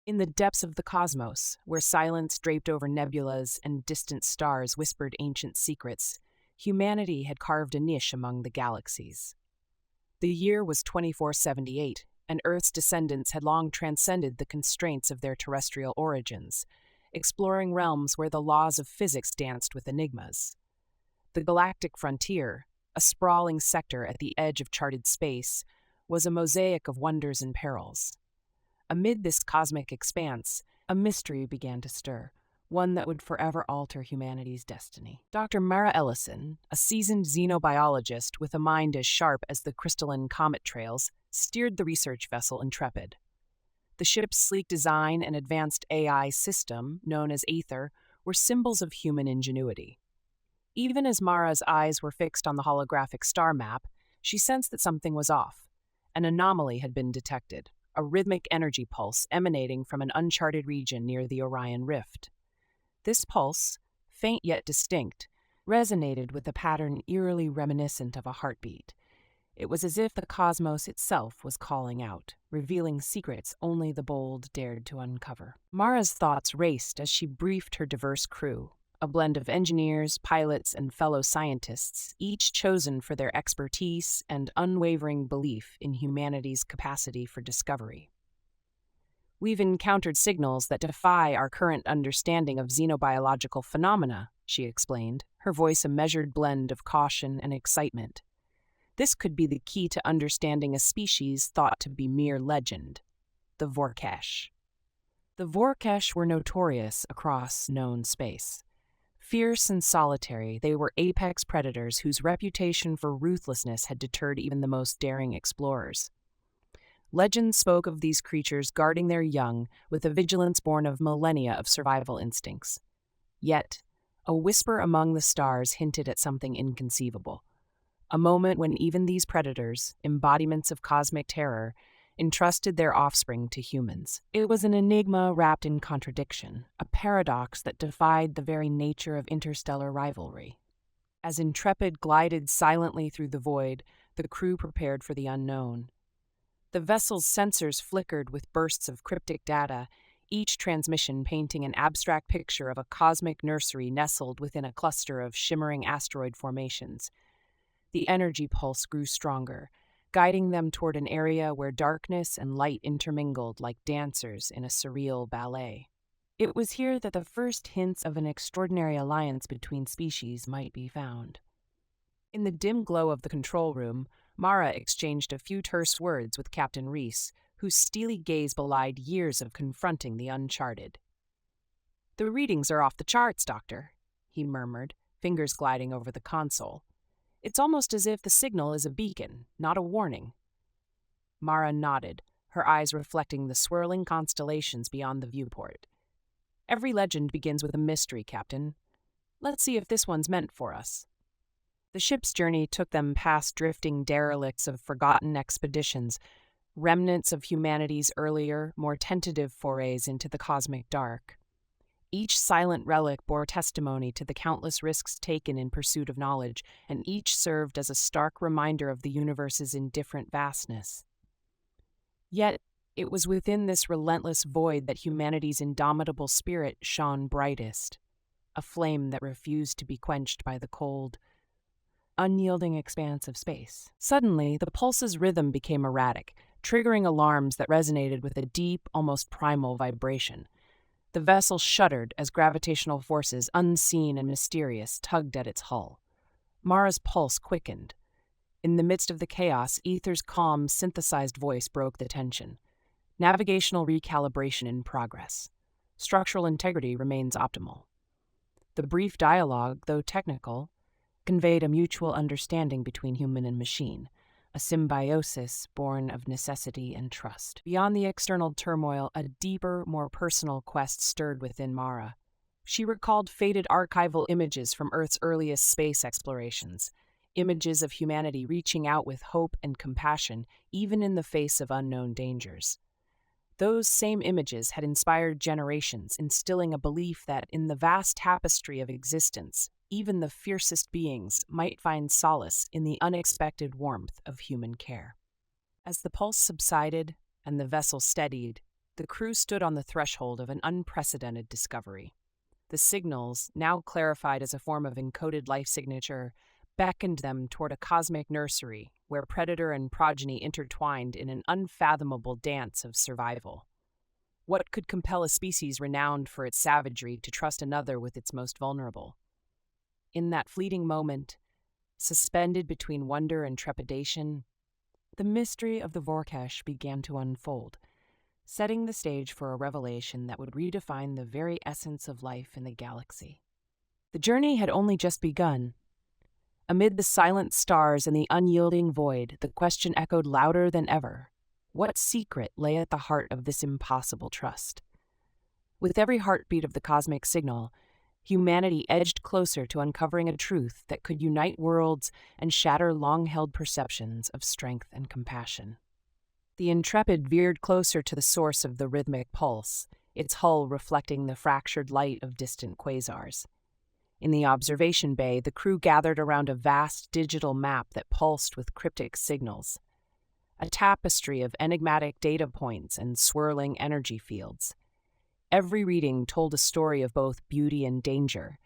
In the depths of the cosmos, where silence draped over nebulas and distant stars whispered ancient secrets, humanity had carved a niche among the galaxies. The year was 2478, and Earth's descendants had long transcended the constraints of their terrestrial origins, exploring realms where the laws of physics danced with enigmas. The galactic frontier, a sprawling sector at the edge of charted space, was a mosaic of wonders and perils. Amid this cosmic expanse, a mystery began to stir, one that would forever alter humanity's destiny. Dr. Mara Ellison, a seasoned xenobiologist with a mind as sharp as the crystalline comet trails, steered the research vessel Intrepid. The ship's sleek design and advanced AI system, known as Aether, were symbols of human ingenuity. Even as Mara's eyes were fixed on the holographic star map, she sensed that something was off. An anomaly had been detected, a rhythmic energy pulse emanating from an uncharted region near the Orion Rift. This pulse, faint yet distinct, resonated with a pattern eerily reminiscent of a heartbeat. It was as if the cosmos itself was calling out, revealing secrets only the bold dared to uncover. Mara's thoughts raced as she briefed her diverse crew, a blend of engineers, pilots, and fellow scientists, each chosen for their expertise and unwavering belief in humanity's capacity for discovery. "We've encountered signals that defy our current understanding of xenobiological phenomena," she explained, her voice a measured blend of caution and excitement. "This could be the key to understanding a species thought to be mere legend, the Vorkash." The Vorkash were notorious across known space. Fierce and solitary, they were apex predators whose reputation for ruthlessness had deterred even the most daring explorers. Legend spoke of these creatures guarding their young with a vigilance born of millennia of survival instincts. Yet, a whisper among the stars hinted at something inconceivable. A moment when even these predators, embodiments of cosmic terror, entrusted their offspring to humans. It was an enigma wrapped in contradiction, a paradox that defied the very nature of interstellar rivalry. As Intrepid glided silently through the void, the crew prepared for the unknown. The vessel's sensors flickered with bursts of cryptic data, each transmission painting an abstract picture of a cosmic nursery nestled within a cluster of shimmering asteroid formations. The energy pulse grew stronger, guiding them toward an area where darkness and light intermingled like dancers in a surreal ballet. It was here that the first hints of an extraordinary alliance between species might be found. In the dim glow of the control room, Mara exchanged a few terse words with Captain Reese, whose steely gaze belied years of confronting the uncharted. "The readings are off the charts, Doctor," he murmured, fingers gliding over the console. "It's almost as if the signal is a beacon, not a warning." Mara nodded, her eyes reflecting the swirling constellations beyond the viewport. "Every legend begins with a mystery, Captain. Let's see if this one's meant for us." The ship's journey took them past drifting derelicts of forgotten expeditions, remnants of humanity's earlier, more tentative forays into the cosmic dark. Each silent relic bore testimony to the countless risks taken in pursuit of knowledge, and each served as a stark reminder of the universe's indifferent vastness. Yet, it was within this relentless void that humanity's indomitable spirit shone brightest, a flame that refused to be quenched by the cold, unyielding expanse of space. Suddenly, the pulse's rhythm became erratic, triggering alarms that resonated with a deep, almost primal vibration. The vessel shuddered as gravitational forces, unseen and mysterious, tugged at its hull. Mara's pulse quickened. In the midst of the chaos, Aether's calm, synthesized voice broke the tension. "Navigational recalibration in progress. Structural integrity remains optimal." The brief dialogue, though technical, conveyed a mutual understanding between human and machine, a symbiosis born of necessity and trust. Beyond the external turmoil, a deeper, more personal quest stirred within Mara. She recalled faded archival images from Earth's earliest space explorations, images of humanity reaching out with hope and compassion, even in the face of unknown dangers. Those same images had inspired generations, instilling a belief that in the vast tapestry of existence, even the fiercest beings might find solace in the unexpected warmth of human care. As the pulse subsided and the vessel steadied, The crew stood on the threshold of an unprecedented discovery. The signals, now clarified as a form of encoded life signature, beckoned them toward a cosmic nursery where predator and progeny intertwined in an unfathomable dance of survival. What could compel a species renowned for its savagery to trust another with its most vulnerable? In that fleeting moment, suspended between wonder and trepidation, the mystery of the Vorkesh began to unfold, setting the stage for a revelation that would redefine the very essence of life in the galaxy. The journey had only just begun. Amid the silent stars and the unyielding void, the question echoed louder than ever. What secret lay at the heart of this impossible trust? With every heartbeat of the cosmic signal, humanity edged closer to uncovering a truth that could unite worlds and shatter long-held perceptions of strength and compassion. The Intrepid veered closer to the source of the rhythmic pulse, its hull reflecting the fractured light of distant quasars. In the observation bay, the crew gathered around a vast digital map that pulsed with cryptic signals, a tapestry of enigmatic data points and swirling energy fields. Every reading told a story of both beauty and danger,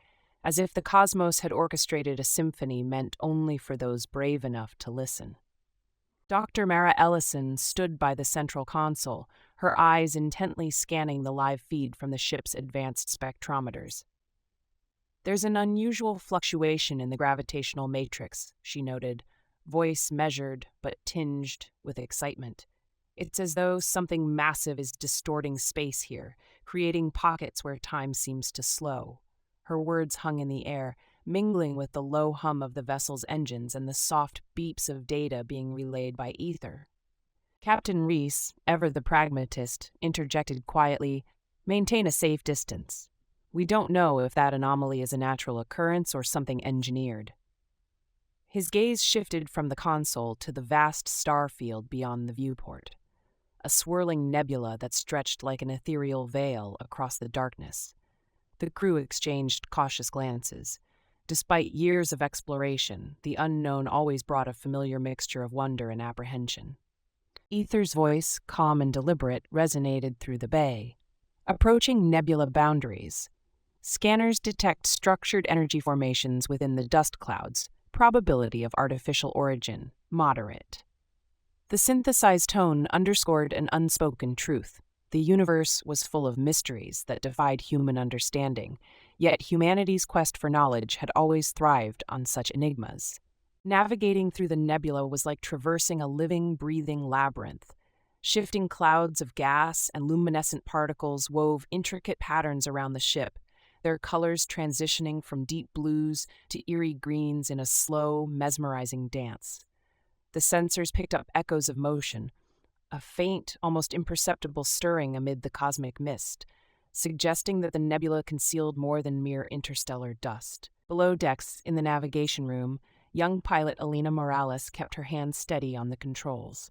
as if the cosmos had orchestrated a symphony meant only for those brave enough to listen. Dr. Mara Ellison stood by the central console, her eyes intently scanning the live feed from the ship's advanced spectrometers. "There's an unusual fluctuation in the gravitational matrix," she noted, voice measured but tinged with excitement. "It's as though something massive is distorting space here, creating pockets where time seems to slow." Her words hung in the air, mingling with the low hum of the vessel's engines and the soft beeps of data being relayed by ether. Captain Reese, ever the pragmatist, interjected quietly, "Maintain a safe distance. We don't know if that anomaly is a natural occurrence or something engineered." His gaze shifted from the console to the vast star field beyond the viewport, a swirling nebula that stretched like an ethereal veil across the darkness. The crew exchanged cautious glances. Despite years of exploration, the unknown always brought a familiar mixture of wonder and apprehension. Ether's voice, calm and deliberate, resonated through the bay. "Approaching nebula boundaries. Scanners detect structured energy formations within the dust clouds. Probability of artificial origin, moderate." The synthesized tone underscored an unspoken truth. The universe was full of mysteries that defied human understanding, yet humanity's quest for knowledge had always thrived on such enigmas. Navigating through the nebula was like traversing a living, breathing labyrinth. Shifting clouds of gas and luminescent particles wove intricate patterns around the ship, their colors transitioning from deep blues to eerie greens in a slow, mesmerizing dance. The sensors picked up echoes of motion, a faint, almost imperceptible stirring amid the cosmic mist, suggesting that the nebula concealed more than mere interstellar dust. Below decks, in the navigation room, young pilot Alina Morales kept her hands steady on the controls.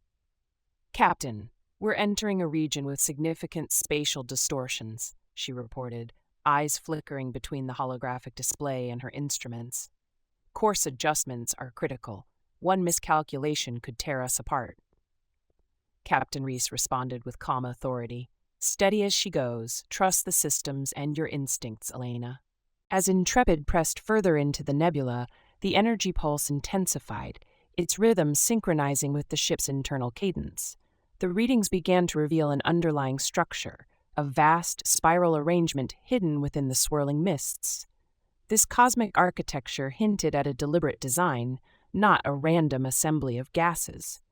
"Captain, we're entering a region with significant spatial distortions," she reported, eyes flickering between the holographic display and her instruments. "Course adjustments are critical. One miscalculation could tear us apart." Captain Reese responded with calm authority. "Steady as she goes. Trust the systems and your instincts, Elena." As Intrepid pressed further into the nebula, the energy pulse intensified, its rhythm synchronizing with the ship's internal cadence. The readings began to reveal an underlying structure, a vast spiral arrangement hidden within the swirling mists. This cosmic architecture hinted at a deliberate design, not a random assembly of gases.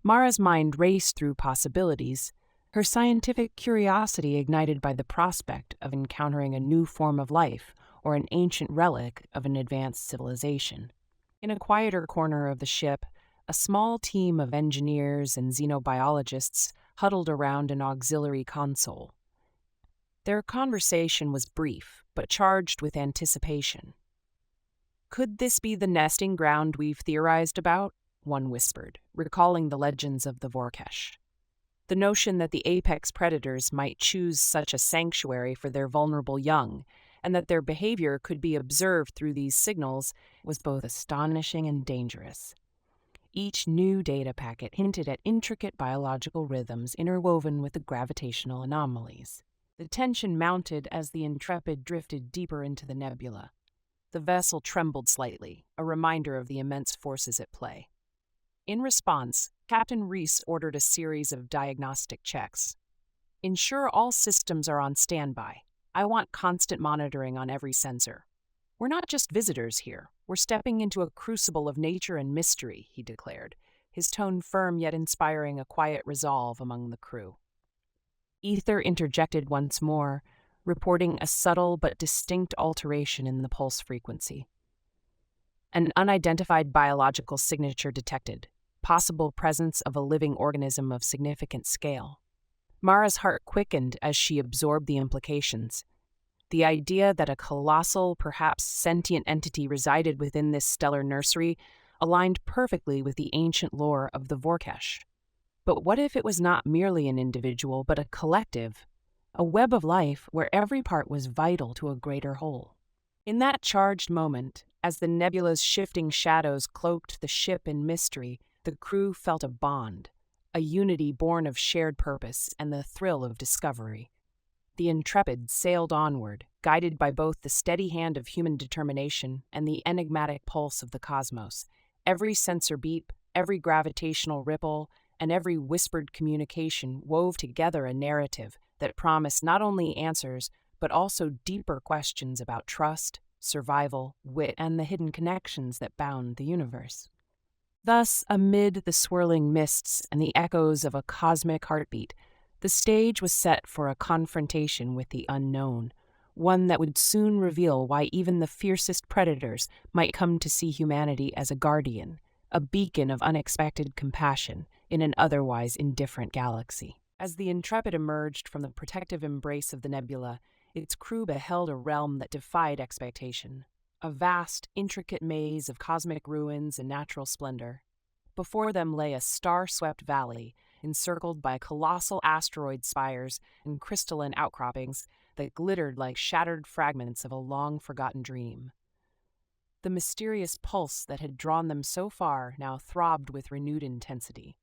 Mara's mind raced through possibilities, her scientific curiosity ignited by the prospect of encountering a new form of life or an ancient relic of an advanced civilization. In a quieter corner of the ship, a small team of engineers and xenobiologists huddled around an auxiliary console. Their conversation was brief, but charged with anticipation. "Could this be the nesting ground we've theorized about?" one whispered, recalling the legends of the Vorkesh. The notion that the apex predators might choose such a sanctuary for their vulnerable young, and that their behavior could be observed through these signals, was both astonishing and dangerous. Each new data packet hinted at intricate biological rhythms interwoven with the gravitational anomalies. The tension mounted as the Intrepid drifted deeper into the nebula. The vessel trembled slightly, a reminder of the immense forces at play. In response, Captain Reese ordered a series of diagnostic checks. Ensure all systems are on standby. I want constant monitoring on every sensor. We're not just visitors here. We're stepping into a crucible of nature and mystery, he declared, his tone firm yet inspiring a quiet resolve among the crew. Ether interjected once more, reporting a subtle but distinct alteration in the pulse frequency. An unidentified biological signature detected, possible presence of a living organism of significant scale. Mara's heart quickened as she absorbed the implications. The idea that a colossal, perhaps sentient entity resided within this stellar nursery aligned perfectly with the ancient lore of the Vorkesh. But what if it was not merely an individual, but a collective, a web of life where every part was vital to a greater whole? In that charged moment, as the nebula's shifting shadows cloaked the ship in mystery, the crew felt a bond, a unity born of shared purpose and the thrill of discovery. The Intrepid sailed onward, guided by both the steady hand of human determination and the enigmatic pulse of the cosmos. Every sensor beep, every gravitational ripple, and every whispered communication wove together a narrative that promised not only answers, but also deeper questions about trust, survival, wit, and the hidden connections that bound the universe. Thus, amid the swirling mists and the echoes of a cosmic heartbeat, the stage was set for a confrontation with the unknown, one that would soon reveal why even the fiercest predators might come to see humanity as a guardian, a beacon of unexpected compassion in an otherwise indifferent galaxy. As the Intrepid emerged from the protective embrace of the nebula, its crew beheld a realm that defied expectation, a vast, intricate maze of cosmic ruins and natural splendor. Before them lay a star-swept valley, encircled by colossal asteroid spires and crystalline outcroppings that glittered like shattered fragments of a long-forgotten dream. The mysterious pulse that had drawn them so far now throbbed with renewed intensity,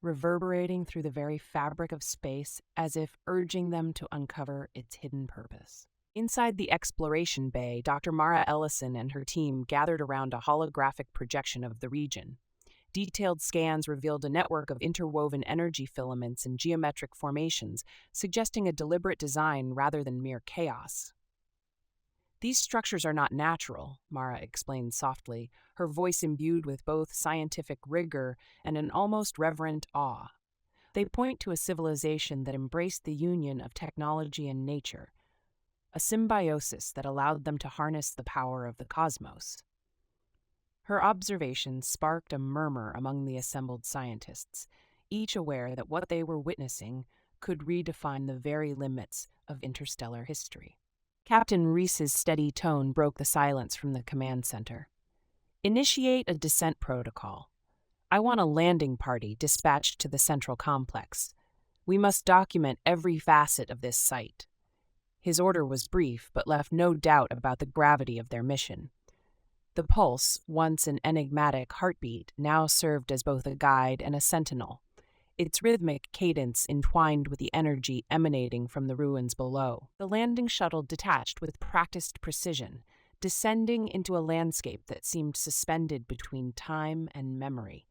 reverberating through the very fabric of space as if urging them to uncover its hidden purpose. Inside the exploration bay, Dr. Mara Ellison and her team gathered around a holographic projection of the region. Detailed scans revealed a network of interwoven energy filaments and geometric formations, suggesting a deliberate design rather than mere chaos. These structures are not natural, Mara explained softly, her voice imbued with both scientific rigor and an almost reverent awe. They point to a civilization that embraced the union of technology and nature, a symbiosis that allowed them to harness the power of the cosmos. Her observations sparked a murmur among the assembled scientists, each aware that what they were witnessing could redefine the very limits of interstellar history. Captain Reese's steady tone broke the silence from the command center. Initiate a descent protocol. I want a landing party dispatched to the central complex. We must document every facet of this site. His order was brief, but left no doubt about the gravity of their mission. The pulse, once an enigmatic heartbeat, now served as both a guide and a sentinel, its rhythmic cadence entwined with the energy emanating from the ruins below. The landing shuttle detached with practiced precision, descending into a landscape that seemed suspended between time and memory.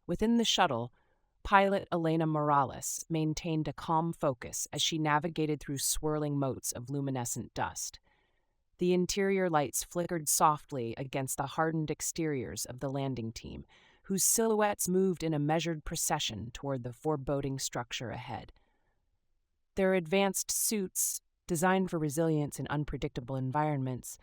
Within the shuttle, pilot Elena Morales maintained a calm focus as she navigated through swirling motes of luminescent dust. The interior lights flickered softly against the hardened exteriors of the landing team, whose silhouettes moved in a measured procession toward the foreboding structure ahead. Their advanced suits, designed for resilience in unpredictable environments,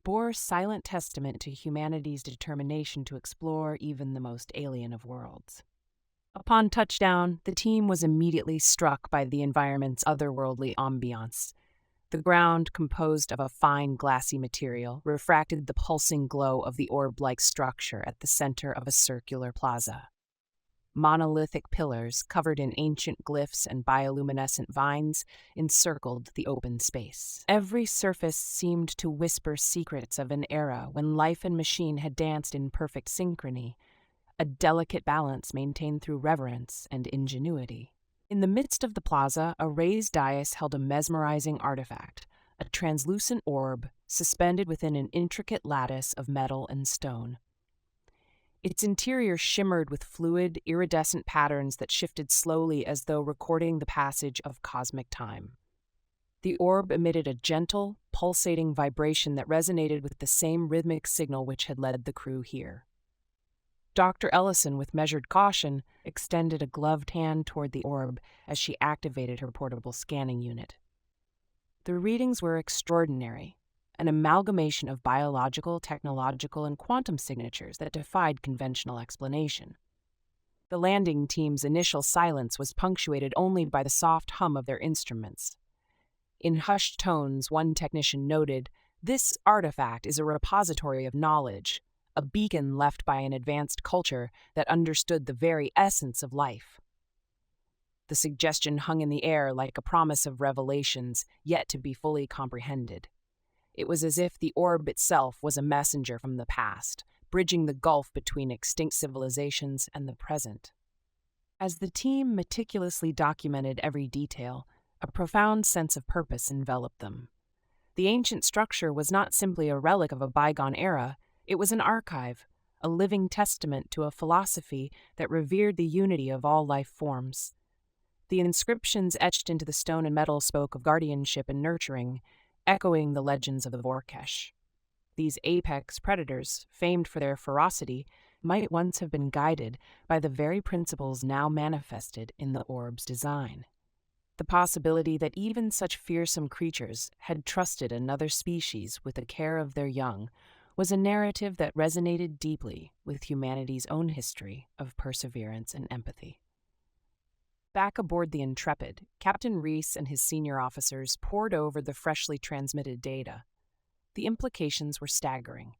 bore silent testament to humanity's determination to explore even the most alien of worlds. Upon touchdown, the team was immediately struck by the environment's otherworldly ambiance. The ground, composed of a fine glassy material, refracted the pulsing glow of the orb-like structure at the center of a circular plaza. Monolithic pillars, covered in ancient glyphs and bioluminescent vines, encircled the open space. Every surface seemed to whisper secrets of an era when life and machine had danced in perfect synchrony, a delicate balance maintained through reverence and ingenuity. In the midst of the plaza, a raised dais held a mesmerizing artifact, a translucent orb suspended within an intricate lattice of metal and stone. Its interior shimmered with fluid, iridescent patterns that shifted slowly as though recording the passage of cosmic time. The orb emitted a gentle, pulsating vibration that resonated with the same rhythmic signal which had led the crew here. Dr. Ellison, with measured caution, extended a gloved hand toward the orb as she activated her portable scanning unit. The readings were extraordinary, an amalgamation of biological, technological, and quantum signatures that defied conventional explanation. The landing team's initial silence was punctuated only by the soft hum of their instruments. In hushed tones, one technician noted, "This artifact is a repository of knowledge, a beacon left by an advanced culture that understood the very essence of life." The suggestion hung in the air like a promise of revelations yet to be fully comprehended. It was as if the orb itself was a messenger from the past, bridging the gulf between extinct civilizations and the present. As the team meticulously documented every detail, a profound sense of purpose enveloped them. The ancient structure was not simply a relic of a bygone era, it was an archive, a living testament to a philosophy that revered the unity of all life forms. The inscriptions etched into the stone and metal spoke of guardianship and nurturing, echoing the legends of the Vorkesh. These apex predators, famed for their ferocity, might once have been guided by the very principles now manifested in the orb's design. The possibility that even such fearsome creatures had trusted another species with the care of their young was a narrative that resonated deeply with humanity's own history of perseverance and empathy. Back aboard the Intrepid, Captain Reese and his senior officers pored over the freshly transmitted data. The implications were staggering.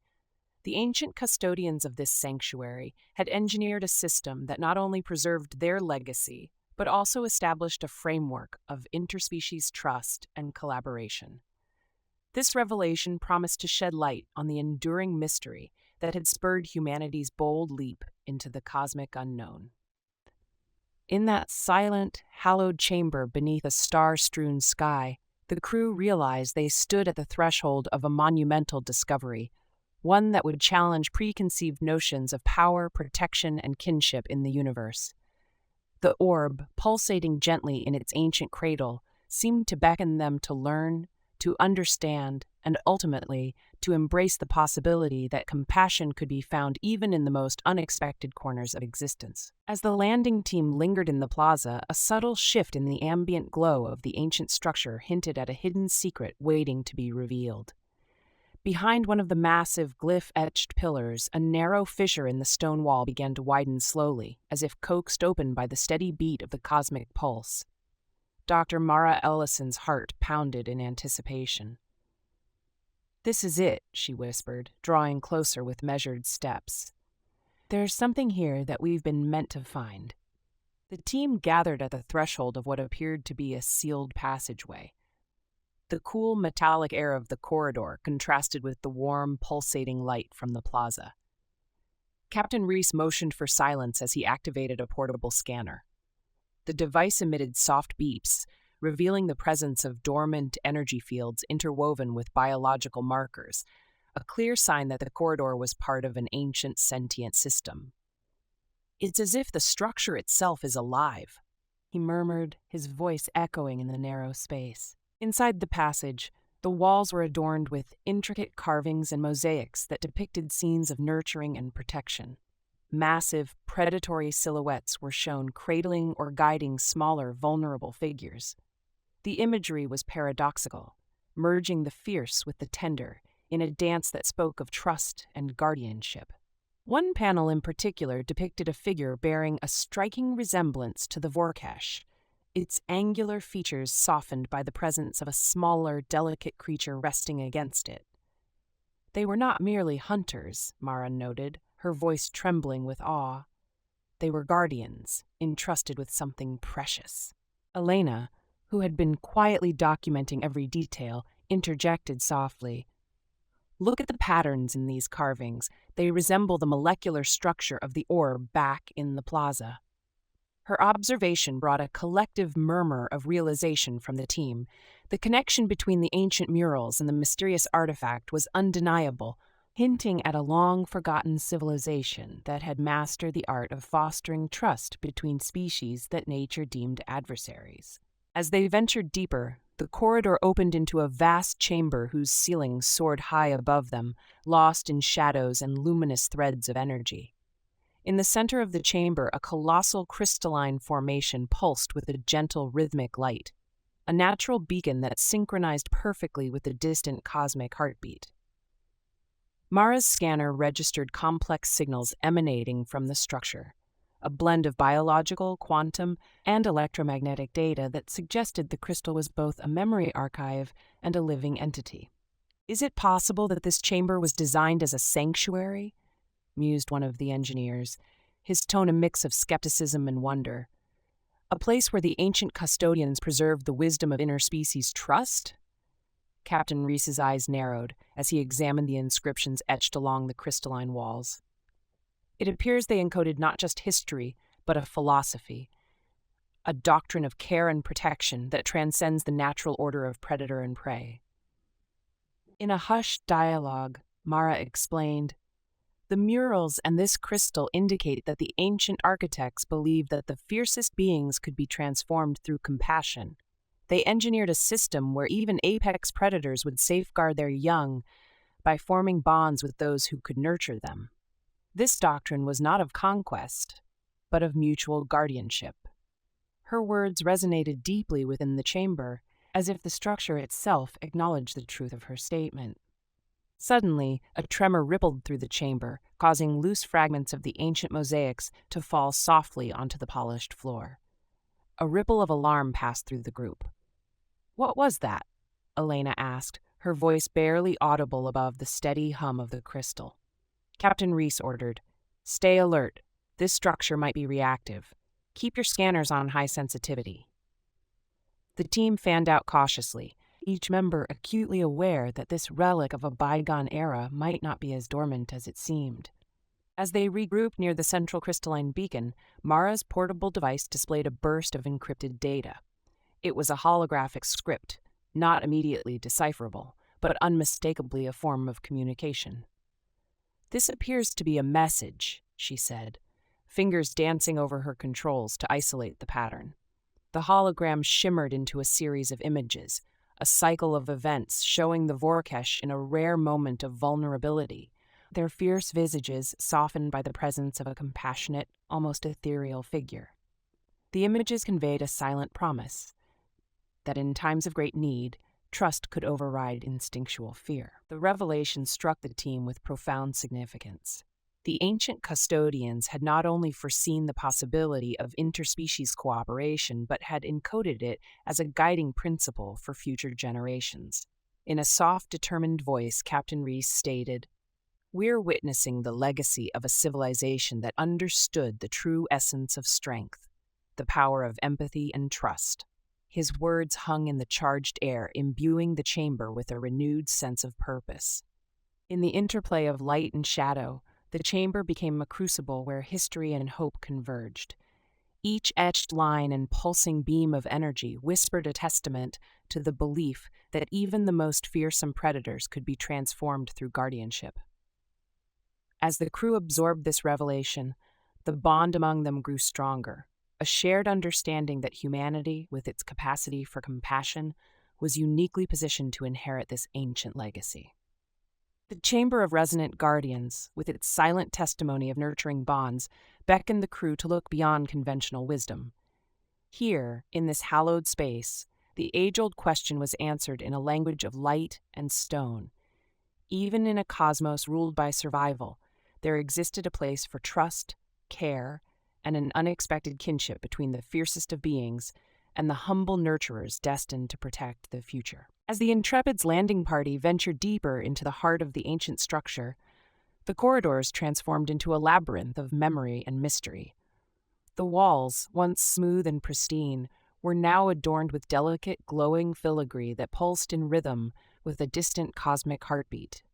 The ancient custodians of this sanctuary had engineered a system that not only preserved their legacy, but also established a framework of interspecies trust and collaboration. This revelation promised to shed light on the enduring mystery that had spurred humanity's bold leap into the cosmic unknown. In that silent, hallowed chamber beneath a star-strewn sky, the crew realized they stood at the threshold of a monumental discovery, one that would challenge preconceived notions of power, protection, and kinship in the universe. The orb, pulsating gently in its ancient cradle, seemed to beckon them to learn, to understand, and ultimately to embrace the possibility that compassion could be found even in the most unexpected corners of existence. As the landing team lingered in the plaza, a subtle shift in the ambient glow of the ancient structure hinted at a hidden secret waiting to be revealed. Behind one of the massive, glyph-etched pillars, a narrow fissure in the stone wall began to widen slowly, as if coaxed open by the steady beat of the cosmic pulse. Dr. Mara Ellison's heart pounded in anticipation. "This is it," she whispered, drawing closer with measured steps. "There's something here that we've been meant to find." The team gathered at the threshold of what appeared to be a sealed passageway. The cool, metallic air of the corridor contrasted with the warm, pulsating light from the plaza. Captain Reese motioned for silence as he activated a portable scanner. The device emitted soft beeps, revealing the presence of dormant energy fields interwoven with biological markers, a clear sign that the corridor was part of an ancient sentient system. "It's as if the structure itself is alive," he murmured, his voice echoing in the narrow space. Inside the passage, the walls were adorned with intricate carvings and mosaics that depicted scenes of nurturing and protection. Massive, predatory silhouettes were shown cradling or guiding smaller, vulnerable figures. The imagery was paradoxical, merging the fierce with the tender in a dance that spoke of trust and guardianship. One panel in particular depicted a figure bearing a striking resemblance to the Vorkesh, its angular features softened by the presence of a smaller, delicate creature resting against it. They were not merely hunters, Mara noted, her voice trembling with awe. They were guardians, entrusted with something precious. Elena, who had been quietly documenting every detail, interjected softly. Look at the patterns in these carvings. They resemble the molecular structure of the orb back in the plaza. Her observation brought a collective murmur of realization from the team. The connection between the ancient murals and the mysterious artifact was undeniable, hinting at a long-forgotten civilization that had mastered the art of fostering trust between species that nature deemed adversaries. As they ventured deeper, the corridor opened into a vast chamber whose ceiling soared high above them, lost in shadows and luminous threads of energy. In the center of the chamber, a colossal crystalline formation pulsed with a gentle rhythmic light, a natural beacon that synchronized perfectly with the distant cosmic heartbeat. Mara's scanner registered complex signals emanating from the structure, a blend of biological, quantum, and electromagnetic data that suggested the crystal was both a memory archive and a living entity. "Is it possible that this chamber was designed as a sanctuary?" mused one of the engineers, his tone a mix of skepticism and wonder. "A place where the ancient custodians preserved the wisdom of interspecies trust?" Captain Reese's eyes narrowed as he examined the inscriptions etched along the crystalline walls. It appears they encoded not just history, but a philosophy, a doctrine of care and protection that transcends the natural order of predator and prey. In a hushed dialogue, Mara explained, "The murals and this crystal indicate that the ancient architects believed that the fiercest beings could be transformed through compassion. They engineered a system where even apex predators would safeguard their young by forming bonds with those who could nurture them. This doctrine was not of conquest, but of mutual guardianship." Her words resonated deeply within the chamber, as if the structure itself acknowledged the truth of her statement. Suddenly, a tremor rippled through the chamber, causing loose fragments of the ancient mosaics to fall softly onto the polished floor. A ripple of alarm passed through the group. "What was that?" Elena asked, her voice barely audible above the steady hum of the crystal. Captain Reese ordered, "Stay alert. This structure might be reactive. Keep your scanners on high sensitivity." The team fanned out cautiously, each member acutely aware that this relic of a bygone era might not be as dormant as it seemed. As they regrouped near the central crystalline beacon, Mara's portable device displayed a burst of encrypted data. It was a holographic script, not immediately decipherable, but unmistakably a form of communication. "This appears to be a message," she said, fingers dancing over her controls to isolate the pattern. The hologram shimmered into a series of images, a cycle of events showing the Vorkesh in a rare moment of vulnerability, their fierce visages softened by the presence of a compassionate, almost ethereal figure. The images conveyed a silent promise that in times of great need, trust could override instinctual fear. The revelation struck the team with profound significance. The ancient custodians had not only foreseen the possibility of interspecies cooperation, but had encoded it as a guiding principle for future generations. In a soft, determined voice, Captain Reese stated, "We're witnessing the legacy of a civilization that understood the true essence of strength, the power of empathy and trust." His words hung in the charged air, imbuing the chamber with a renewed sense of purpose. In the interplay of light and shadow, the chamber became a crucible where history and hope converged. Each etched line and pulsing beam of energy whispered a testament to the belief that even the most fearsome predators could be transformed through guardianship. As the crew absorbed this revelation, the bond among them grew stronger, a shared understanding that humanity, with its capacity for compassion, was uniquely positioned to inherit this ancient legacy. The Chamber of Resonant Guardians, with its silent testimony of nurturing bonds, beckoned the crew to look beyond conventional wisdom. Here, in this hallowed space, the age-old question was answered in a language of light and stone. Even in a cosmos ruled by survival, there existed a place for trust, care, and an unexpected kinship between the fiercest of beings and the humble nurturers destined to protect the future. As the Intrepid's landing party ventured deeper into the heart of the ancient structure, the corridors transformed into a labyrinth of memory and mystery. The walls, once smooth and pristine, were now adorned with delicate, glowing filigree that pulsed in rhythm with a distant cosmic heartbeat.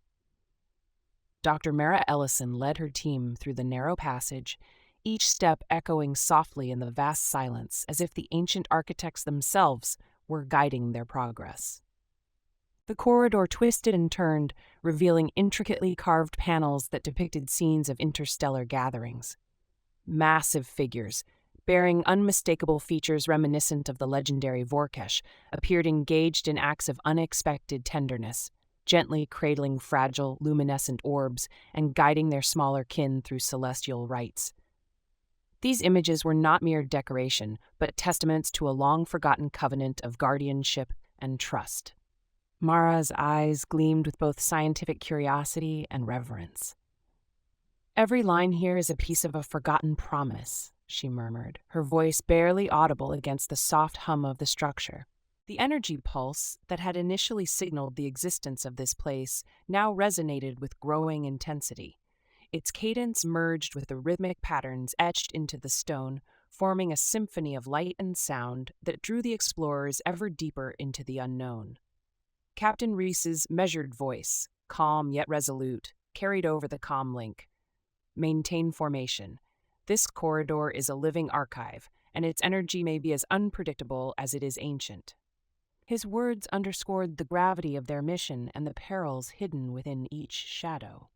Dr. Mara Ellison led her team through the narrow passage, each step echoing softly in the vast silence as if the ancient architects themselves were guiding their progress. The corridor twisted and turned, revealing intricately carved panels that depicted scenes of interstellar gatherings. Massive figures, bearing unmistakable features reminiscent of the legendary Vorkesh, appeared engaged in acts of unexpected tenderness, gently cradling fragile, luminescent orbs and guiding their smaller kin through celestial rites. These images were not mere decoration, but testaments to a long-forgotten covenant of guardianship and trust. Mara's eyes gleamed with both scientific curiosity and reverence. "Every line here is a piece of a forgotten promise," she murmured, her voice barely audible against the soft hum of the structure. The energy pulse that had initially signaled the existence of this place now resonated with growing intensity. Its cadence merged with the rhythmic patterns etched into the stone, forming a symphony of light and sound that drew the explorers ever deeper into the unknown. Captain Reese's measured voice, calm yet resolute, carried over the comm link. "Maintain formation. This corridor is a living archive, and its energy may be as unpredictable as it is ancient." His words underscored the gravity of their mission and the perils hidden within each shadow.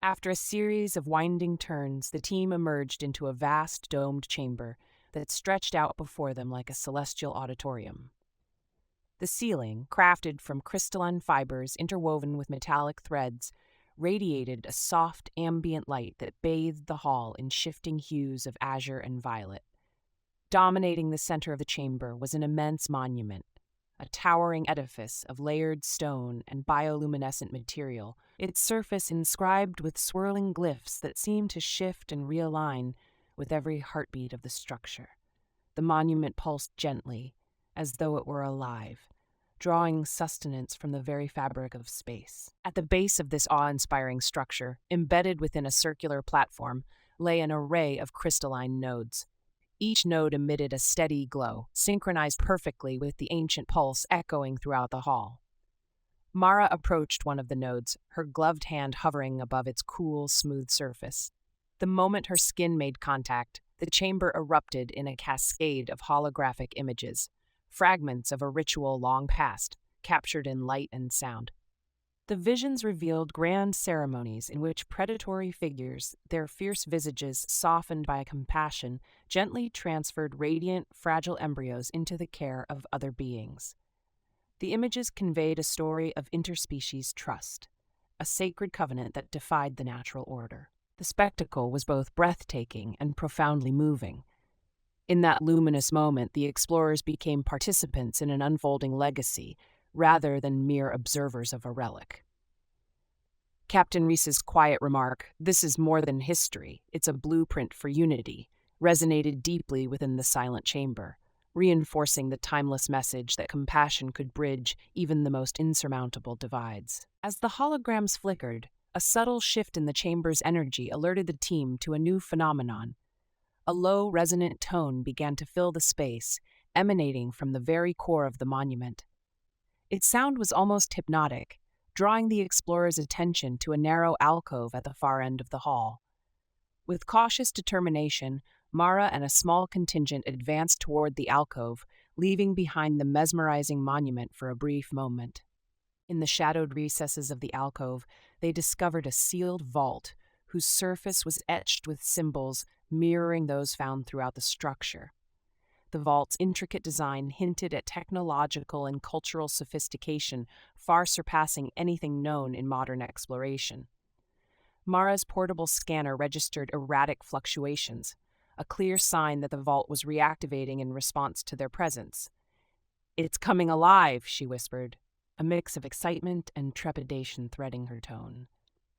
After a series of winding turns, the team emerged into a vast domed chamber that stretched out before them like a celestial auditorium. The ceiling, crafted from crystalline fibers interwoven with metallic threads, radiated a soft, ambient light that bathed the hall in shifting hues of azure and violet. Dominating the center of the chamber was an immense monument, a towering edifice of layered stone and bioluminescent material, its surface inscribed with swirling glyphs that seemed to shift and realign with every heartbeat of the structure. The monument pulsed gently, as though it were alive, drawing sustenance from the very fabric of space. At the base of this awe-inspiring structure, embedded within a circular platform, lay an array of crystalline nodes. Each node emitted a steady glow, synchronized perfectly with the ancient pulse echoing throughout the hall. Mara approached one of the nodes, her gloved hand hovering above its cool, smooth surface. The moment her skin made contact, the chamber erupted in a cascade of holographic images, fragments of a ritual long past, captured in light and sound. The visions revealed grand ceremonies in which predatory figures, their fierce visages softened by compassion, gently transferred radiant, fragile embryos into the care of other beings. The images conveyed a story of interspecies trust, a sacred covenant that defied the natural order. The spectacle was both breathtaking and profoundly moving. In that luminous moment, the explorers became participants in an unfolding legacy, rather than mere observers of a relic. Captain Reese's quiet remark, "This is more than history, it's a blueprint for unity," resonated deeply within the silent chamber, reinforcing the timeless message that compassion could bridge even the most insurmountable divides. As the holograms flickered, a subtle shift in the chamber's energy alerted the team to a new phenomenon. A low, resonant tone began to fill the space, emanating from the very core of the monument. Its sound was almost hypnotic, drawing the explorers' attention to a narrow alcove at the far end of the hall. With cautious determination, Mara and a small contingent advanced toward the alcove, leaving behind the mesmerizing monument for a brief moment. In the shadowed recesses of the alcove, they discovered a sealed vault whose surface was etched with symbols mirroring those found throughout the structure. The vault's intricate design hinted at technological and cultural sophistication far surpassing anything known in modern exploration. Mara's portable scanner registered erratic fluctuations, a clear sign that the vault was reactivating in response to their presence. "It's coming alive," she whispered, a mix of excitement and trepidation threading her tone.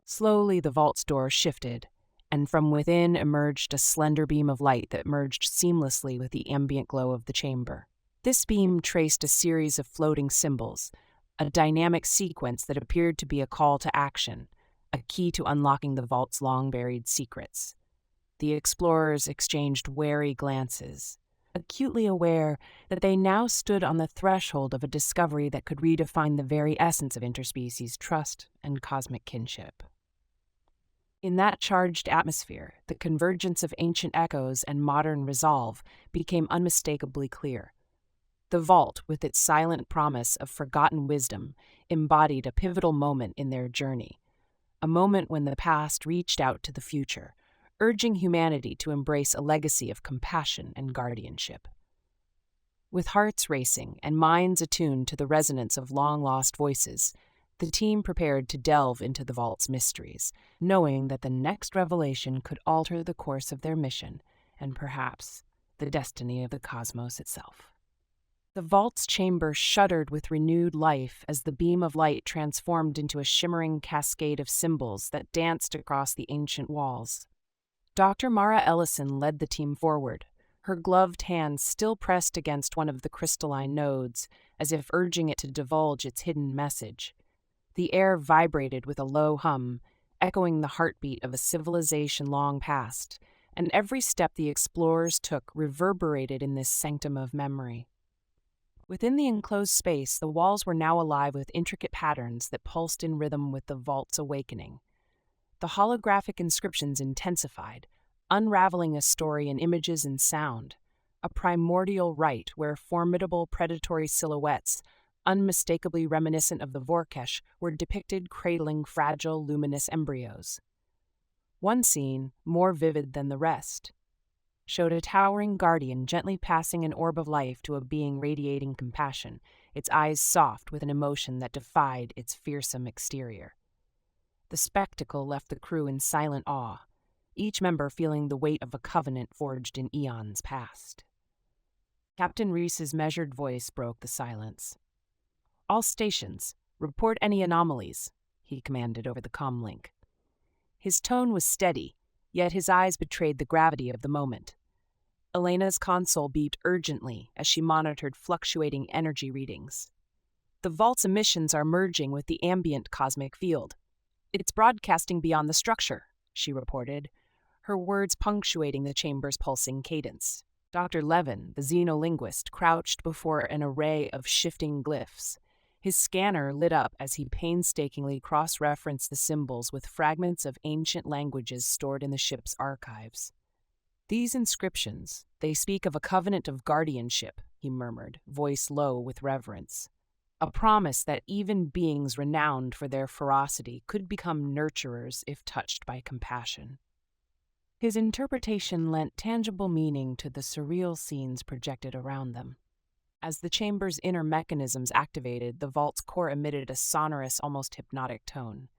Slowly, the vault's door shifted, and from within emerged a slender beam of light that merged seamlessly with the ambient glow of the chamber. This beam traced a series of floating symbols, a dynamic sequence that appeared to be a call to action, a key to unlocking the vault's long-buried secrets. The explorers exchanged wary glances, acutely aware that they now stood on the threshold of a discovery that could redefine the very essence of interspecies trust and cosmic kinship. In that charged atmosphere, the convergence of ancient echoes and modern resolve became unmistakably clear. The vault, with its silent promise of forgotten wisdom, embodied a pivotal moment in their journey, a moment when the past reached out to the future, urging humanity to embrace a legacy of compassion and guardianship. With hearts racing and minds attuned to the resonance of long-lost voices, the team prepared to delve into the vault's mysteries, knowing that the next revelation could alter the course of their mission and perhaps the destiny of the cosmos itself. The vault's chamber shuddered with renewed life as the beam of light transformed into a shimmering cascade of symbols that danced across the ancient walls. Dr. Mara Ellison led the team forward, her gloved hand still pressed against one of the crystalline nodes, as if urging it to divulge its hidden message. The air vibrated with a low hum, echoing the heartbeat of a civilization long past, and every step the explorers took reverberated in this sanctum of memory. Within the enclosed space, the walls were now alive with intricate patterns that pulsed in rhythm with the vault's awakening. The holographic inscriptions intensified, unraveling a story in images and sound, a primordial rite where formidable predatory silhouettes, unmistakably reminiscent of the Vorkesh, were depicted cradling fragile, luminous embryos. One scene, more vivid than the rest, showed a towering guardian gently passing an orb of life to a being radiating compassion, its eyes soft with an emotion that defied its fearsome exterior. The spectacle left the crew in silent awe, each member feeling the weight of a covenant forged in eons past. Captain Reese's measured voice broke the silence. "All stations, report any anomalies," he commanded over the comlink. His tone was steady, yet his eyes betrayed the gravity of the moment. Elena's console beeped urgently as she monitored fluctuating energy readings. "The vault's emissions are merging with the ambient cosmic field. It's broadcasting beyond the structure," she reported, her words punctuating the chamber's pulsing cadence. Dr. Levin, the xenolinguist, crouched before an array of shifting glyphs. His scanner lit up as he painstakingly cross-referenced the symbols with fragments of ancient languages stored in the ship's archives. "These inscriptions, they speak of a covenant of guardianship," he murmured, voice low with reverence. "A promise that even beings renowned for their ferocity could become nurturers if touched by compassion." His interpretation lent tangible meaning to the surreal scenes projected around them. As the chamber's inner mechanisms activated, the vault's core emitted a sonorous, almost hypnotic tone.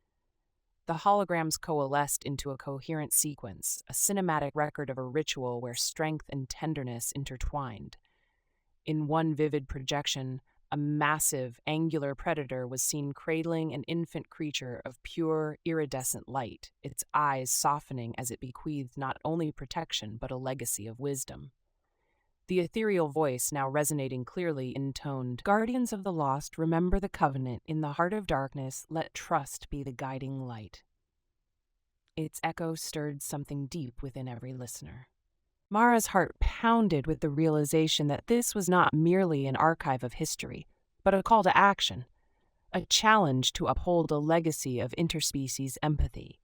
The holograms coalesced into a coherent sequence, a cinematic record of a ritual where strength and tenderness intertwined. In one vivid projection, a massive, angular predator was seen cradling an infant creature of pure, iridescent light, its eyes softening as it bequeathed not only protection but a legacy of wisdom. The ethereal voice, now resonating clearly, intoned, "Guardians of the lost, remember the covenant. In the heart of darkness, let trust be the guiding light." Its echo stirred something deep within every listener. Mara's heart pounded with the realization that this was not merely an archive of history, but a call to action, a challenge to uphold a legacy of interspecies empathy.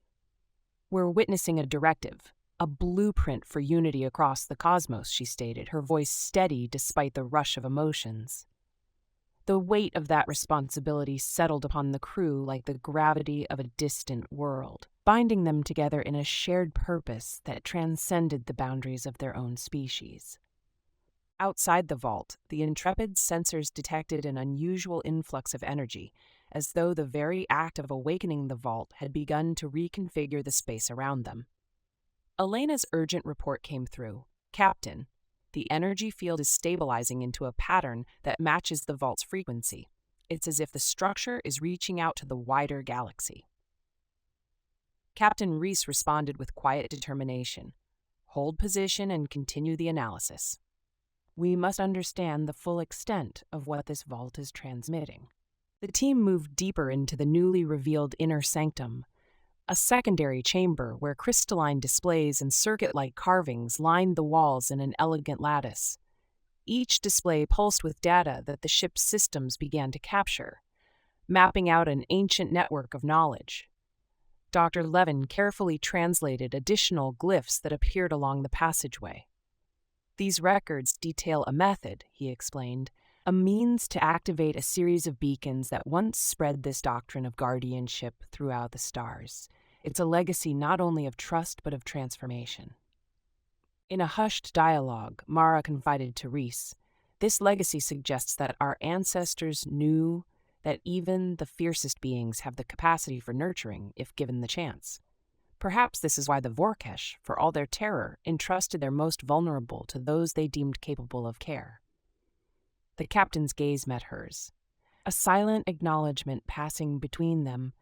"We're witnessing a directive, a blueprint for unity across the cosmos," she stated, her voice steady despite the rush of emotions. The weight of that responsibility settled upon the crew like the gravity of a distant world, binding them together in a shared purpose that transcended the boundaries of their own species. Outside the vault, the intrepid sensors detected an unusual influx of energy, as though the very act of awakening the vault had begun to reconfigure the space around them. Elena's urgent report came through. "Captain, the energy field is stabilizing into a pattern that matches the vault's frequency. It's as if the structure is reaching out to the wider galaxy." Captain Reese responded with quiet determination. "Hold position and continue the analysis. We must understand the full extent of what this vault is transmitting." The team moved deeper into the newly revealed inner sanctum, a secondary chamber where crystalline displays and circuit-like carvings lined the walls in an elegant lattice. Each display pulsed with data that the ship's systems began to capture, mapping out an ancient network of knowledge. Dr. Levin carefully translated additional glyphs that appeared along the passageway. These records detail a method, he explained, a means to activate a series of beacons that once spread this doctrine of guardianship throughout the stars. It's a legacy not only of trust but of transformation. In a hushed dialogue, Mara confided to Reese, "This legacy suggests that our ancestors knew that even the fiercest beings have the capacity for nurturing if given the chance. Perhaps this is why the Vorkesh, for all their terror, entrusted their most vulnerable to those they deemed capable of care." The captain's gaze met hers, a silent acknowledgement passing between them,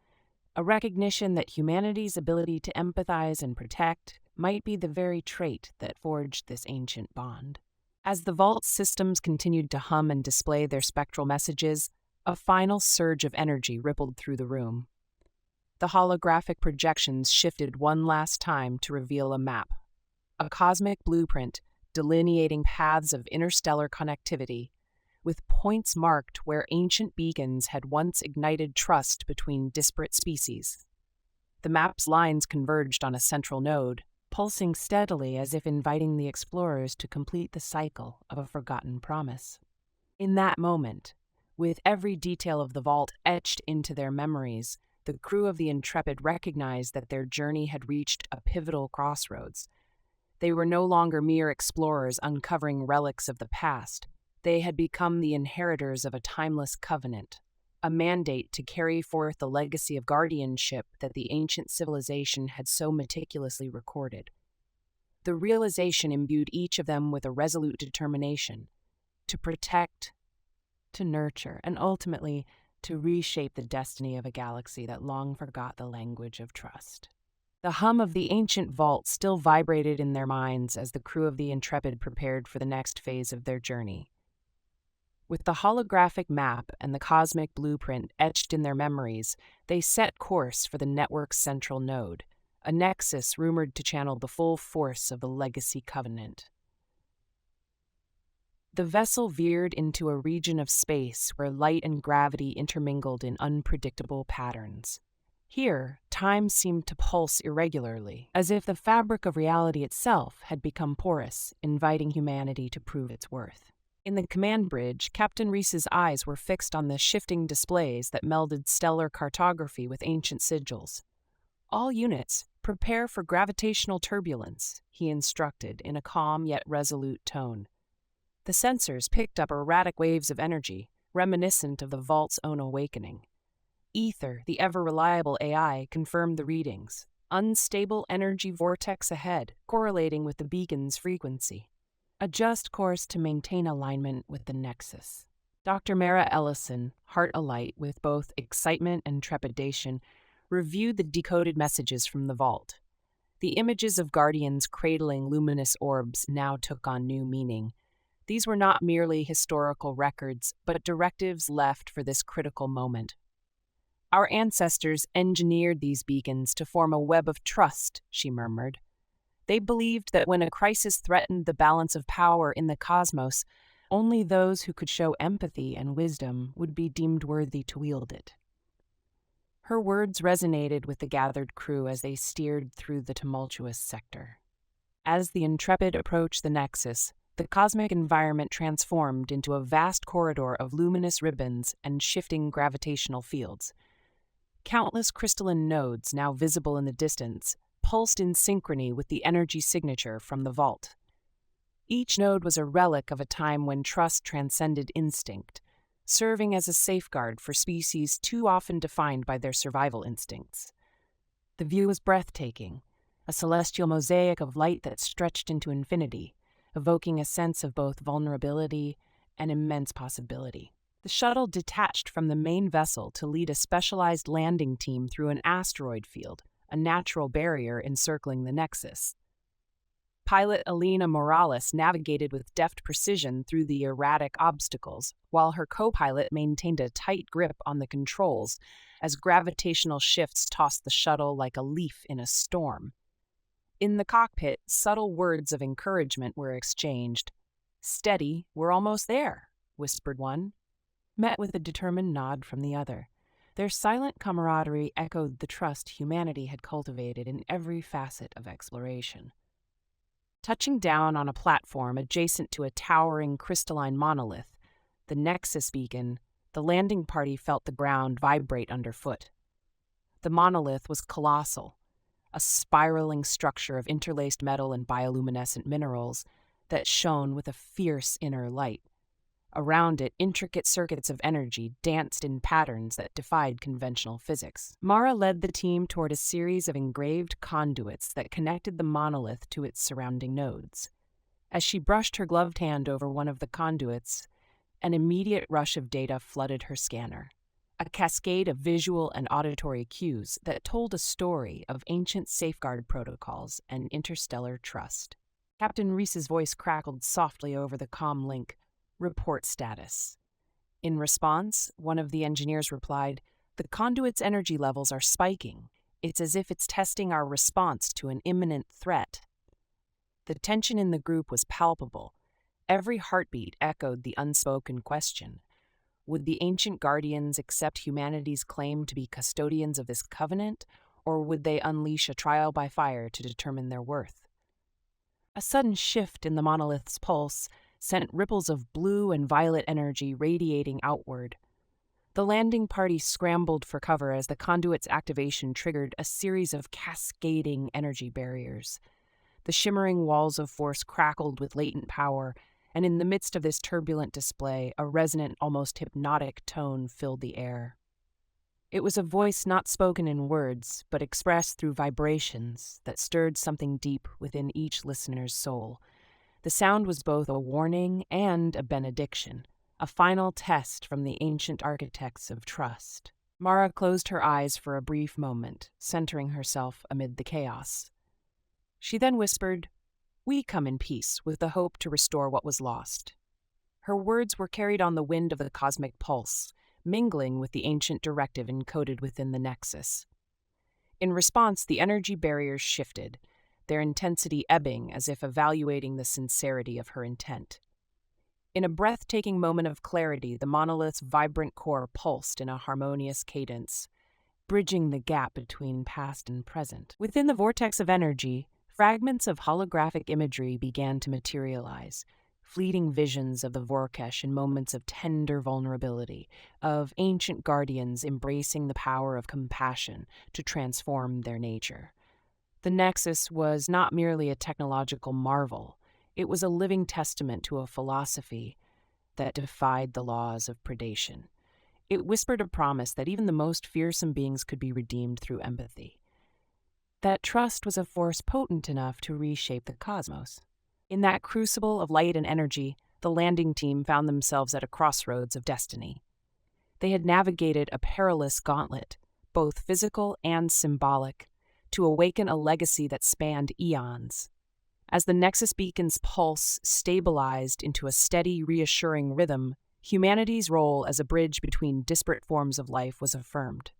a recognition that humanity's ability to empathize and protect might be the very trait that forged this ancient bond. As the vault's systems continued to hum and display their spectral messages, a final surge of energy rippled through the room. The holographic projections shifted one last time to reveal a map, a cosmic blueprint delineating paths of interstellar connectivity, with points marked where ancient beacons had once ignited trust between disparate species. The map's lines converged on a central node, pulsing steadily as if inviting the explorers to complete the cycle of a forgotten promise. In that moment, with every detail of the vault etched into their memories, the crew of the Intrepid recognized that their journey had reached a pivotal crossroads. They were no longer mere explorers uncovering relics of the past. They had become the inheritors of a timeless covenant, a mandate to carry forth the legacy of guardianship that the ancient civilization had so meticulously recorded. The realization imbued each of them with a resolute determination to protect, to nurture, and ultimately to reshape the destiny of a galaxy that long forgot the language of trust. The hum of the ancient vault still vibrated in their minds as the crew of the Intrepid prepared for the next phase of their journey. With the holographic map and the cosmic blueprint etched in their memories, they set course for the network's central node, a nexus rumored to channel the full force of the Legacy Covenant. The vessel veered into a region of space where light and gravity intermingled in unpredictable patterns. Here, time seemed to pulse irregularly, as if the fabric of reality itself had become porous, inviting humanity to prove its worth. In the command bridge, Captain Reese's eyes were fixed on the shifting displays that melded stellar cartography with ancient sigils. "All units, prepare for gravitational turbulence," he instructed in a calm yet resolute tone. The sensors picked up erratic waves of energy, reminiscent of the vault's own awakening. Ether, the ever-reliable AI, confirmed the readings. Unstable energy vortex ahead, correlating with the beacon's frequency. Adjust course to maintain alignment with the nexus. Dr. Mara Ellison, heart alight with both excitement and trepidation, reviewed the decoded messages from the vault. The images of guardians cradling luminous orbs now took on new meaning. These were not merely historical records, but directives left for this critical moment. "Our ancestors engineered these beacons to form a web of trust," she murmured. "They believed that when a crisis threatened the balance of power in the cosmos, only those who could show empathy and wisdom would be deemed worthy to wield it." Her words resonated with the gathered crew as they steered through the tumultuous sector. As the Intrepid approached the nexus, the cosmic environment transformed into a vast corridor of luminous ribbons and shifting gravitational fields. Countless crystalline nodes, now visible in the distance, pulsed in synchrony with the energy signature from the vault. Each node was a relic of a time when trust transcended instinct, serving as a safeguard for species too often defined by their survival instincts. The view was breathtaking, a celestial mosaic of light that stretched into infinity, evoking a sense of both vulnerability and immense possibility. The shuttle detached from the main vessel to lead a specialized landing team through an asteroid field, a natural barrier encircling the nexus. Pilot Alina Morales navigated with deft precision through the erratic obstacles, while her co-pilot maintained a tight grip on the controls as gravitational shifts tossed the shuttle like a leaf in a storm. In the cockpit, subtle words of encouragement were exchanged. "Steady, we're almost there," whispered one, met with a determined nod from the other. Their silent camaraderie echoed the trust humanity had cultivated in every facet of exploration. Touching down on a platform adjacent to a towering crystalline monolith, the Nexus beacon, the landing party felt the ground vibrate underfoot. The monolith was colossal, a spiraling structure of interlaced metal and bioluminescent minerals that shone with a fierce inner light. Around it, intricate circuits of energy danced in patterns that defied conventional physics. Mara led the team toward a series of engraved conduits that connected the monolith to its surrounding nodes. As she brushed her gloved hand over one of the conduits, an immediate rush of data flooded her scanner. A cascade of visual and auditory cues that told a story of ancient safeguard protocols and interstellar trust. Captain Reese's voice crackled softly over the comm link. Report status. In response, one of the engineers replied, "The conduit's energy levels are spiking. It's as if it's testing our response to an imminent threat." The tension in the group was palpable. Every heartbeat echoed the unspoken question. Would the ancient guardians accept humanity's claim to be custodians of this covenant, or would they unleash a trial by fire to determine their worth? A sudden shift in the monolith's pulse sent ripples of blue and violet energy radiating outward. The landing party scrambled for cover as the conduit's activation triggered a series of cascading energy barriers. The shimmering walls of force crackled with latent power, and in the midst of this turbulent display, a resonant, almost hypnotic tone filled the air. It was a voice not spoken in words, but expressed through vibrations that stirred something deep within each listener's soul. The sound was both a warning and a benediction, a final test from the ancient architects of trust. Mara closed her eyes for a brief moment, centering herself amid the chaos. She then whispered, "We come in peace with the hope to restore what was lost." Her words were carried on the wind of the cosmic pulse, mingling with the ancient directive encoded within the Nexus. In response, the energy barriers shifted, their intensity ebbing as if evaluating the sincerity of her intent. In a breathtaking moment of clarity, the monolith's vibrant core pulsed in a harmonious cadence, bridging the gap between past and present. Within the vortex of energy, fragments of holographic imagery began to materialize, fleeting visions of the Vorkesh in moments of tender vulnerability, of ancient guardians embracing the power of compassion to transform their nature. The Nexus was not merely a technological marvel, it was a living testament to a philosophy that defied the laws of predation. It whispered a promise that even the most fearsome beings could be redeemed through empathy. That trust was a force potent enough to reshape the cosmos. In that crucible of light and energy, the landing team found themselves at a crossroads of destiny. They had navigated a perilous gauntlet, both physical and symbolic, to awaken a legacy that spanned eons. As the Nexus beacon's pulse stabilized into a steady, reassuring rhythm, humanity's role as a bridge between disparate forms of life was affirmed.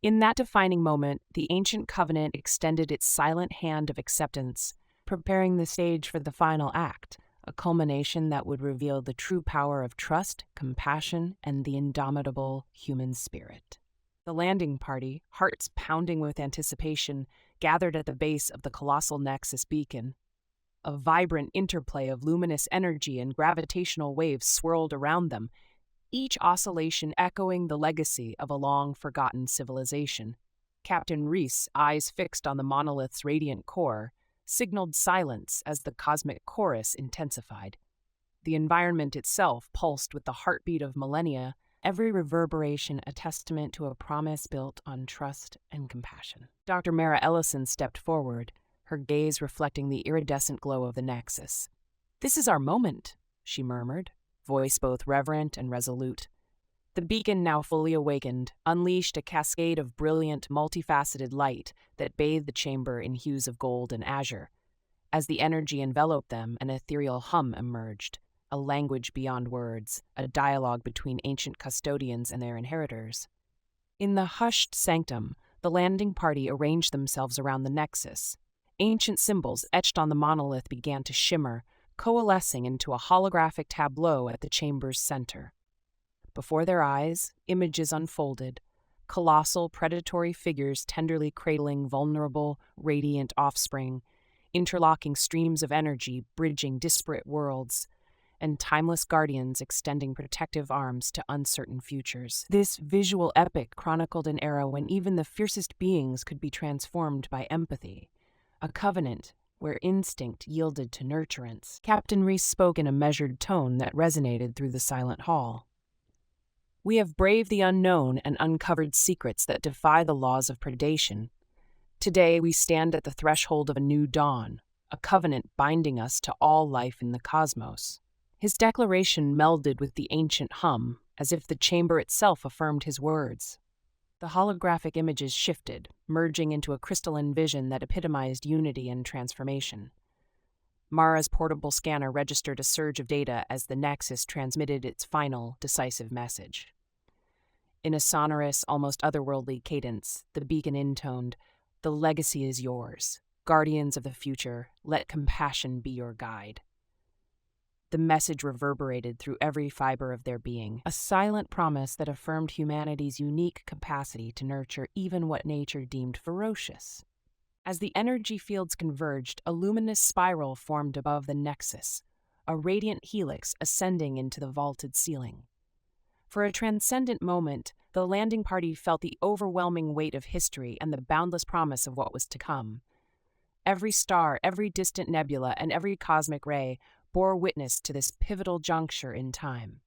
In that defining moment, the ancient covenant extended its silent hand of acceptance, preparing the stage for the final act, a culmination that would reveal the true power of trust, compassion, and the indomitable human spirit. The landing party, hearts pounding with anticipation, gathered at the base of the colossal Nexus beacon. A vibrant interplay of luminous energy and gravitational waves swirled around them, each oscillation echoing the legacy of a long-forgotten civilization. Captain Reese, eyes fixed on the monolith's radiant core, signaled silence as the cosmic chorus intensified. The environment itself pulsed with the heartbeat of millennia, every reverberation a testament to a promise built on trust and compassion. Dr. Mara Ellison stepped forward, her gaze reflecting the iridescent glow of the Nexus. "This is our moment," she murmured, voice both reverent and resolute. The beacon, now fully awakened, unleashed a cascade of brilliant, multifaceted light that bathed the chamber in hues of gold and azure. As the energy enveloped them, an ethereal hum emerged, a language beyond words, a dialogue between ancient custodians and their inheritors. In the hushed sanctum, the landing party arranged themselves around the Nexus. Ancient symbols etched on the monolith began to shimmer, coalescing into a holographic tableau at the chamber's center. Before their eyes, images unfolded, colossal predatory figures tenderly cradling vulnerable, radiant offspring, interlocking streams of energy bridging disparate worlds, and timeless guardians extending protective arms to uncertain futures. This visual epic chronicled an era when even the fiercest beings could be transformed by empathy, a covenant where instinct yielded to nurturance. Captain Reese spoke in a measured tone that resonated through the silent hall. We have braved the unknown and uncovered secrets that defy the laws of predation. Today we stand at the threshold of a new dawn, a covenant binding us to all life in the cosmos. His declaration melded with the ancient hum, as if the chamber itself affirmed his words. The holographic images shifted, merging into a crystalline vision that epitomized unity and transformation. Mara's portable scanner registered a surge of data as the Nexus transmitted its final, decisive message. In a sonorous, almost otherworldly cadence, the beacon intoned, "The legacy is yours. Guardians of the future, let compassion be your guide." The message reverberated through every fiber of their being, a silent promise that affirmed humanity's unique capacity to nurture even what nature deemed ferocious. As the energy fields converged, a luminous spiral formed above the Nexus, a radiant helix ascending into the vaulted ceiling. For a transcendent moment, the landing party felt the overwhelming weight of history and the boundless promise of what was to come. Every star, every distant nebula, and every cosmic ray bore witness to this pivotal juncture in time.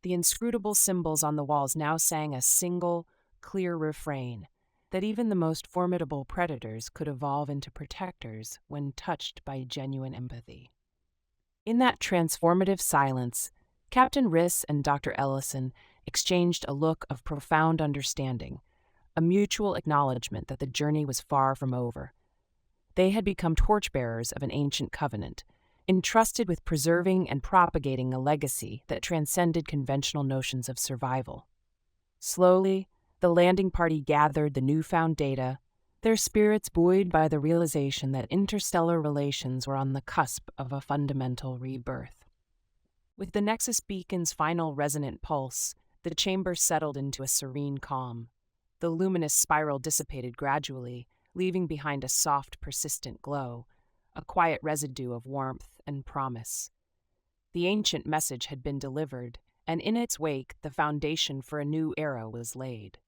The inscrutable symbols on the walls now sang a single, clear refrain, that even the most formidable predators could evolve into protectors when touched by genuine empathy. In that transformative silence, Captain Riss and Dr. Ellison exchanged a look of profound understanding, a mutual acknowledgement that the journey was far from over. They had become torchbearers of an ancient covenant, entrusted with preserving and propagating a legacy that transcended conventional notions of survival. Slowly, the landing party gathered the newfound data, their spirits buoyed by the realization that interstellar relations were on the cusp of a fundamental rebirth. With the Nexus beacon's final resonant pulse, the chamber settled into a serene calm. The luminous spiral dissipated gradually, leaving behind a soft, persistent glow, a quiet residue of warmth and promise. The ancient message had been delivered, and in its wake, the foundation for a new era was laid.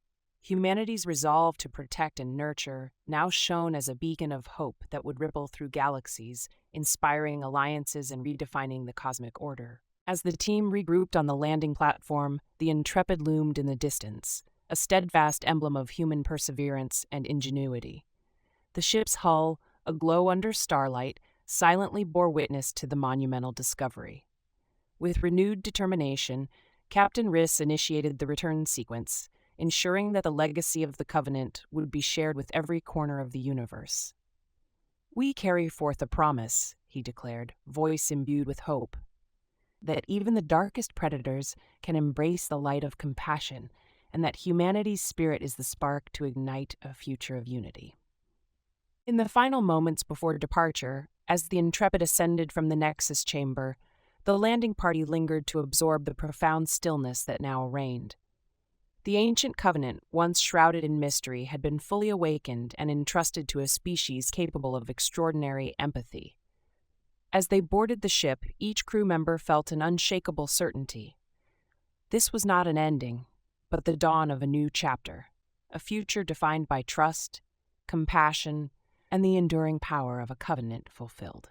Humanity's resolve to protect and nurture now shone as a beacon of hope that would ripple through galaxies, inspiring alliances and redefining the cosmic order. As the team regrouped on the landing platform, the Intrepid loomed in the distance, a steadfast emblem of human perseverance and ingenuity. The ship's hull, aglow under starlight, silently bore witness to the monumental discovery. With renewed determination, Captain Riss initiated the return sequence, ensuring that the legacy of the Covenant would be shared with every corner of the universe. "We carry forth a promise," he declared, voice imbued with hope, "that even the darkest predators can embrace the light of compassion, and that humanity's spirit is the spark to ignite a future of unity." In the final moments before departure, as the Intrepid ascended from the Nexus chamber, the landing party lingered to absorb the profound stillness that now reigned. The ancient covenant, once shrouded in mystery, had been fully awakened and entrusted to a species capable of extraordinary empathy. As they boarded the ship, each crew member felt an unshakable certainty. This was not an ending, but the dawn of a new chapter, a future defined by trust, compassion, and the enduring power of a covenant fulfilled.